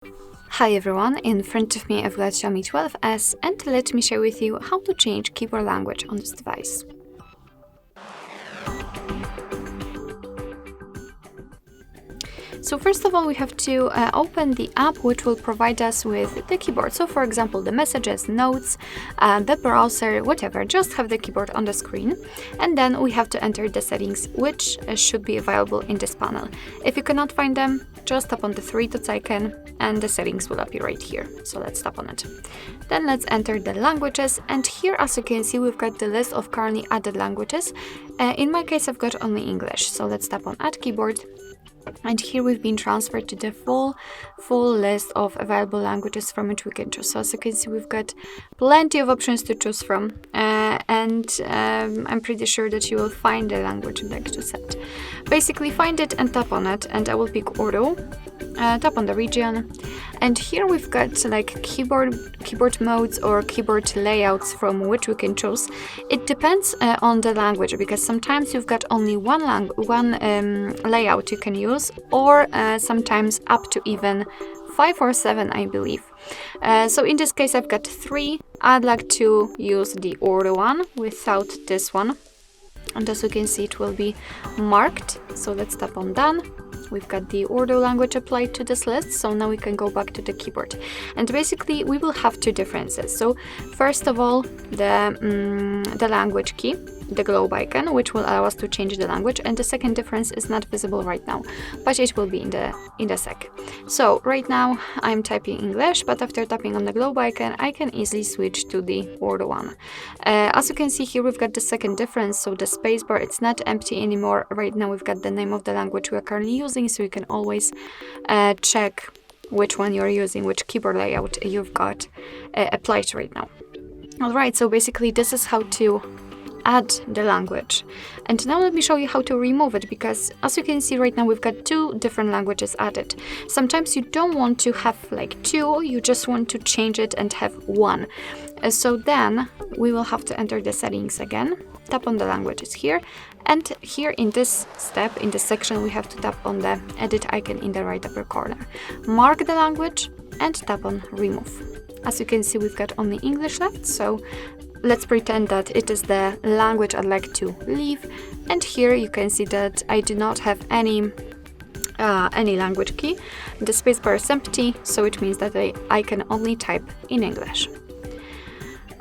Hi everyone, in front of me I've got Xiaomi 12S and let me share with you how to change keyboard language on this device. So first of all, we have to open the app which will provide us with the keyboard. So for example, the messages, notes, the browser, whatever, just have the keyboard on the screen. And then we have to enter the settings which should be available in this panel. If you cannot find them, just tap on the three dots icon and the settings will appear right here. So let's tap on it. Then let's enter the languages, and here as you can see we've got the list of currently added languages. In my case I've got only English, so let's tap on add keyboard. And here we've been transferred to the full list of available languages from which we can choose. So as you can see, we've got plenty of options to choose from, and I'm pretty sure that you will find the language you'd like to set. Basically find it and tap on it, and I will pick Urdu. Tap on the region, and here we've got like keyboard modes or keyboard layouts from which we can choose. It depends on the language, because sometimes you've got only one layout you can use, or sometimes up to even 5 or 7, I believe. So in this case I've got 3. I'd like to use the Urdu one without this one, and as you can see it will be marked. So let's tap on done. We've got the Urdu language applied to this list, so now we can go back to the keyboard. And basically we will have 2 differences. So first of all, the language key, the globe icon, which will allow us to change the language, and the second difference is not visible right now, but it will be in the sec. So right now I'm typing English, but after tapping on the globe icon I can easily switch to the Urdu one. As you can see here we've got the second difference, so the spacebar, it's not empty anymore. Right now we've got the name of the language we are currently using, so you can always check which one you're using, which keyboard layout you've got applied right now. Alright, so basically this is how to add the language. And now let me show you how to remove it, because as you can see right now we've got 2 different languages added. Sometimes you don't want to have like 2, you just want to change it and have 1. So then we will have to enter the settings again, tap on the languages here, and here in this step, in this section, we have to tap on the edit icon in the right upper corner, mark the language and tap on remove. As you can see we've got only English left, so let's pretend that it is the language I'd like to leave, and here you can see that I do not have any language key. The spacebar is empty, so it means that I can only type in English.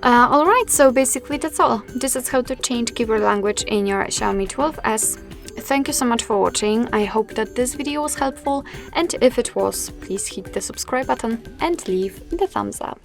Alright, so basically that's all. This is how to change keyboard language in your Xiaomi 12S. Thank you so much for watching. I hope that this video was helpful, and if it was, please hit the subscribe button and leave the thumbs up.